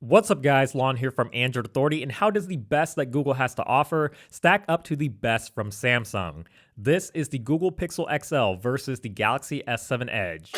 What's up guys, Lon here from Android Authority, and how does the best that Google has to offer stack up to the best from Samsung? This is the Google Pixel XL versus the Galaxy S7 Edge.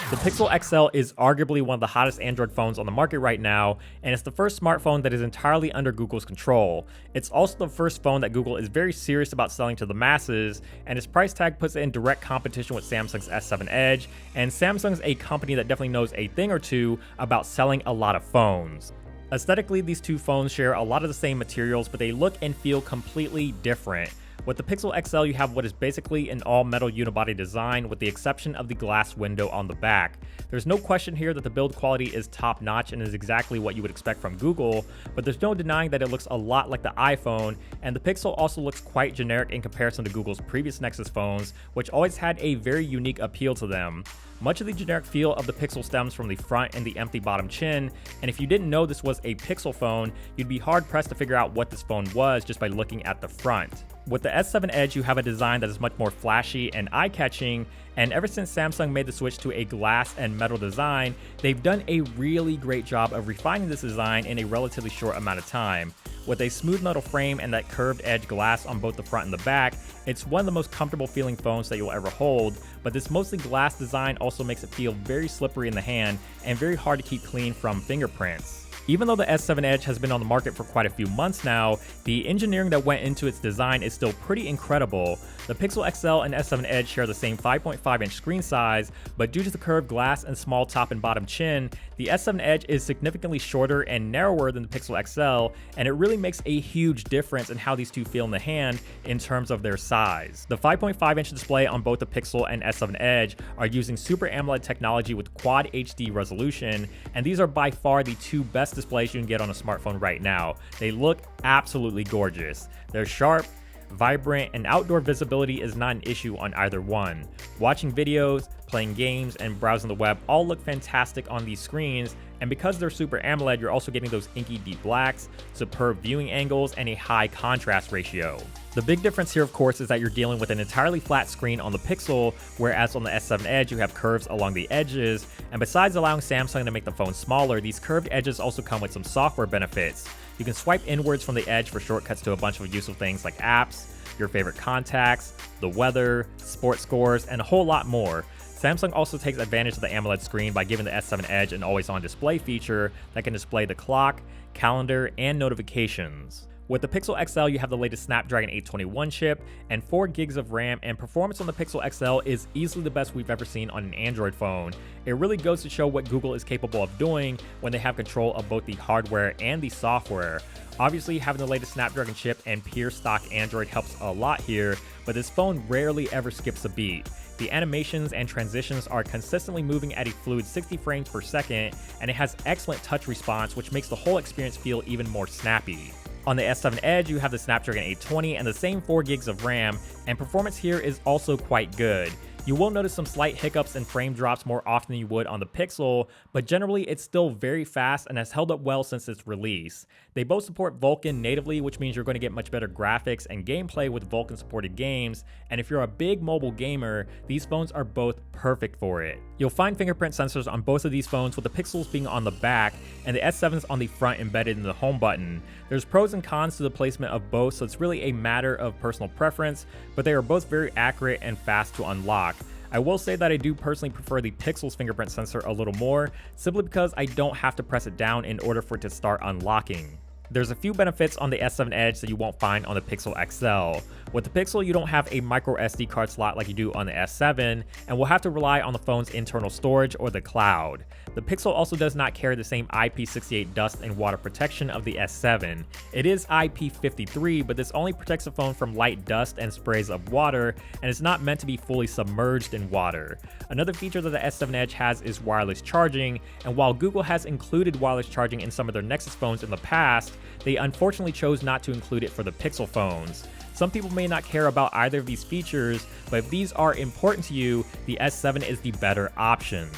The Pixel XL is arguably one of the hottest Android phones on the market right now, and it's the first smartphone that is entirely under Google's control. It's also the first phone that Google is very serious about selling to the masses, and its price tag puts it in direct competition with Samsung's S7 Edge, and Samsung's a company that definitely knows a thing or two about selling a lot of phones. Aesthetically, these two phones share a lot of the same materials, but they look and feel completely different. With the Pixel XL, you have what is basically an all-metal unibody design with the exception of the glass window on the back. There's no question here that the build quality is top-notch and is exactly what you would expect from Google, but there's no denying that it looks a lot like the iPhone, and the Pixel also looks quite generic in comparison to Google's previous Nexus phones, which always had a very unique appeal to them. Much of the generic feel of the Pixel stems from the front and the empty bottom chin, and if you didn't know this was a Pixel phone, you'd be hard-pressed to figure out what this phone was just by looking at the front. With the S7 Edge, you have a design that is much more flashy and eye-catching, and ever since Samsung made the switch to a glass and metal design, they've done a really great job of refining this design in a relatively short amount of time. With a smooth metal frame and that curved edge glass on both the front and the back, it's one of the most comfortable feeling phones that you'll ever hold, but this mostly glass design also makes it feel very slippery in the hand and very hard to keep clean from fingerprints. Even though the S7 Edge has been on the market for quite a few months now, the engineering that went into its design is still pretty incredible. The Pixel XL and S7 Edge share the same 5.5-inch screen size, but due to the curved glass and small top and bottom chin, the S7 Edge is significantly shorter and narrower than the Pixel XL, and it really makes a huge difference in how these two feel in the hand in terms of their size. The 5.5-inch display on both the Pixel and S7 Edge are using Super AMOLED technology with Quad HD resolution, and these are by far the two best displays you can get on a smartphone right now. They look absolutely gorgeous. They're sharp, vibrant, and outdoor visibility is not an issue on either one. Watching videos, playing games, and browsing the web all look fantastic on these screens, and because they're Super AMOLED, you're also getting those inky deep blacks, superb viewing angles, and a high contrast ratio. The big difference here, of course, is that you're dealing with an entirely flat screen on the Pixel, whereas on the S7 Edge, you have curves along the edges, and besides allowing Samsung to make the phone smaller, these curved edges also come with some software benefits. You can swipe inwards from the Edge for shortcuts to a bunch of useful things like apps, your favorite contacts, the weather, sports scores, and a whole lot more. Samsung also takes advantage of the AMOLED screen by giving the S7 Edge an always-on display feature that can display the clock, calendar, and notifications. With the Pixel XL, you have the latest Snapdragon 821 chip and 4 gigs of RAM, and performance on the Pixel XL is easily the best we've ever seen on an Android phone. It really goes to show what Google is capable of doing when they have control of both the hardware and the software. Obviously, having the latest Snapdragon chip and pure stock Android helps a lot here, but this phone rarely ever skips a beat. The animations and transitions are consistently moving at a fluid 60 frames per second, and it has excellent touch response, which makes the whole experience feel even more snappy. On the S7 Edge, you have the Snapdragon 820 and the same 4 gigs of RAM, and performance here is also quite good. You will notice some slight hiccups and frame drops more often than you would on the Pixel, but generally it's still very fast and has held up well since its release. They both support Vulkan natively, which means you're going to get much better graphics and gameplay with Vulkan supported games, and if you're a big mobile gamer, these phones are both perfect for it. You'll find fingerprint sensors on both of these phones, with the Pixels being on the back and the S7's on the front embedded in the home button. There's pros and cons to the placement of both, so it's really a matter of personal preference, but they are both very accurate and fast to unlock. I will say that I do personally prefer the Pixel's fingerprint sensor a little more, simply because I don't have to press it down in order for it to start unlocking. There's a few benefits on the S7 Edge that you won't find on the Pixel XL. With the Pixel, you don't have a micro SD card slot like you do on the S7, and will have to rely on the phone's internal storage or the cloud. The Pixel also does not carry the same IP68 dust and water protection of the S7. It is IP53, but this only protects the phone from light dust and sprays of water, and is not meant to be fully submerged in water. Another feature that the S7 Edge has is wireless charging, and while Google has included wireless charging in some of their Nexus phones in the past, they unfortunately chose not to include it for the Pixel phones. Some people may not care about either of these features, but if these are important to you, the S7 is the better option.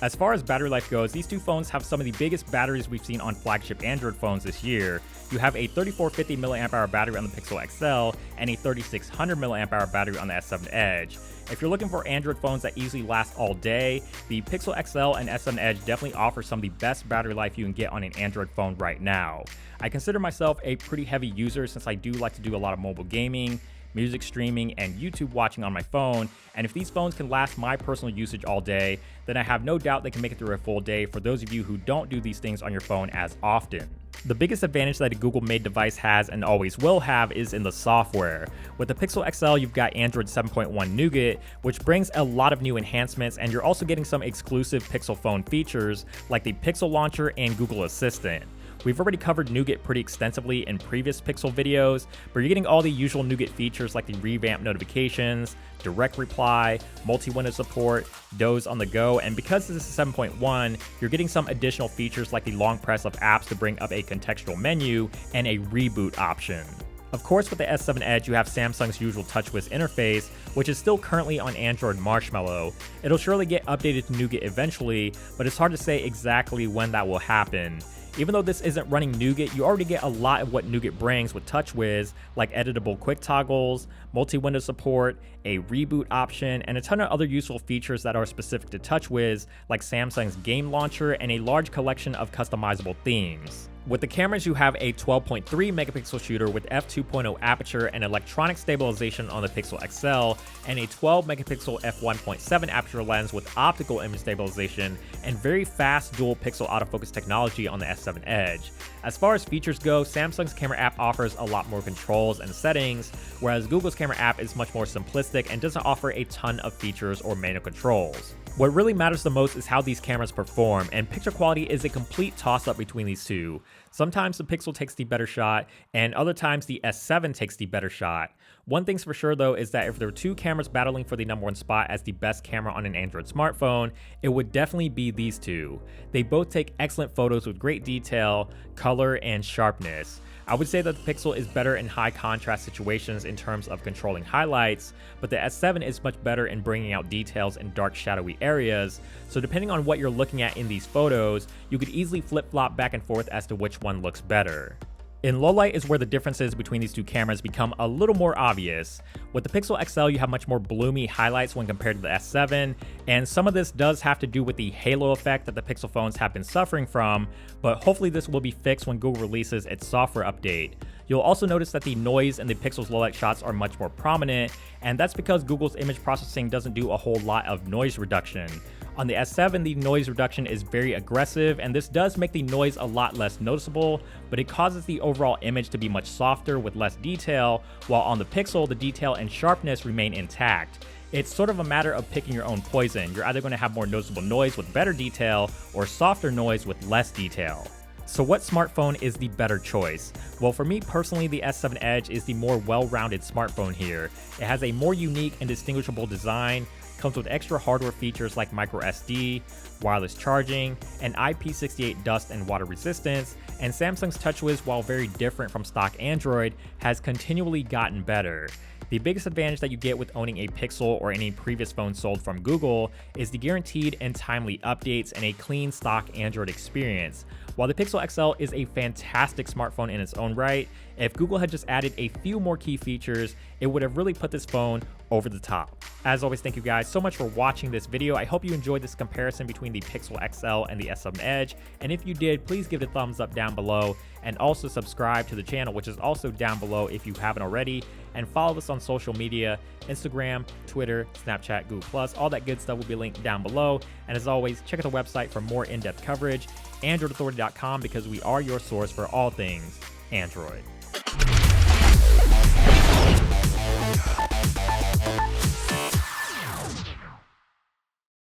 As far as battery life goes, these two phones have some of the biggest batteries we've seen on flagship Android phones this year. You have a 3450 mAh battery on the Pixel XL and a 3600 mAh battery on the S7 Edge. If you're looking for Android phones that easily last all day, the Pixel XL and S7 Edge definitely offer some of the best battery life you can get on an Android phone right now. I consider myself a pretty heavy user since I do like to do a lot of mobile gaming, music streaming, and YouTube watching on my phone, and if these phones can last my personal usage all day, then I have no doubt they can make it through a full day for those of you who don't do these things on your phone as often. The biggest advantage that a Google-made device has and always will have is in the software. With the Pixel XL, you've got Android 7.1 Nougat, which brings a lot of new enhancements, and you're also getting some exclusive Pixel phone features like the Pixel Launcher and Google Assistant. We've already covered Nougat pretty extensively in previous Pixel videos, but you're getting all the usual Nougat features like the revamped notifications, direct reply, multi-window support, doze on the go, and because this is 7.1, you're getting some additional features like the long press of apps to bring up a contextual menu and a reboot option. Of course, with the S7 Edge, you have Samsung's usual TouchWiz interface, which is still currently on Android Marshmallow. It'll surely get updated to Nougat eventually, but it's hard to say exactly when that will happen. Even though this isn't running Nougat, you already get a lot of what Nougat brings with TouchWiz, like editable quick toggles, multi-window support, a reboot option, and a ton of other useful features that are specific to TouchWiz, like Samsung's game launcher and a large collection of customizable themes. With the cameras, you have a 12.3 megapixel shooter with f2.0 aperture and electronic stabilization on the Pixel XL, and a 12 megapixel f1.7 aperture lens with optical image stabilization and very fast dual pixel autofocus technology on the S7 Edge. As far as features go, Samsung's camera app offers a lot more controls and settings, whereas Google's camera app is much more simplistic and doesn't offer a ton of features or manual controls. What really matters the most is how these cameras perform, and picture quality is a complete toss-up between these two. Sometimes the Pixel takes the better shot, and other times the S7 takes the better shot. One thing's for sure though is that if there were two cameras battling for the #1 spot as the best camera on an Android smartphone, it would definitely be these two. They both take excellent photos with great detail, color, and sharpness. I would say that the Pixel is better in high contrast situations in terms of controlling highlights, but the S7 is much better in bringing out details in dark shadowy areas, so depending on what you're looking at in these photos, you could easily flip-flop back and forth as to which one looks better. In low light is where the differences between these two cameras become a little more obvious. With the Pixel XL, you have much more bloomy highlights when compared to the S7, and some of this does have to do with the halo effect that the Pixel phones have been suffering from, but hopefully this will be fixed when Google releases its software update. You'll also notice that the noise in the Pixel's low light shots are much more prominent, and that's because Google's image processing doesn't do a whole lot of noise reduction. On the S7, the noise reduction is very aggressive, and this does make the noise a lot less noticeable, but it causes the overall image to be much softer with less detail, while on the Pixel, the detail and sharpness remain intact. It's sort of a matter of picking your own poison. You're either going to have more noticeable noise with better detail, or softer noise with less detail. So what smartphone is the better choice? Well, for me personally, the S7 Edge is the more well-rounded smartphone here. It has a more unique and distinguishable design, comes with extra hardware features like microSD, wireless charging, and IP68 dust and water resistance, and Samsung's TouchWiz, while very different from stock Android, has continually gotten better. The biggest advantage that you get with owning a Pixel or any previous phone sold from Google is the guaranteed and timely updates and a clean stock Android experience. While the Pixel XL is a fantastic smartphone in its own right, if Google had just added a few more key features, it would have really put this phone over the top. As always, thank you guys so much for watching this video. I hope you enjoyed this comparison between the Pixel XL and the S7 Edge, and if you did, please give it a thumbs up down below, and also subscribe to the channel, which is also down below if you haven't already, and follow us on social media, Instagram, Twitter, Snapchat, Google+, all that good stuff will be linked down below, and as always, check out the website for more in-depth coverage, AndroidAuthority.com, because we are your source for all things Android.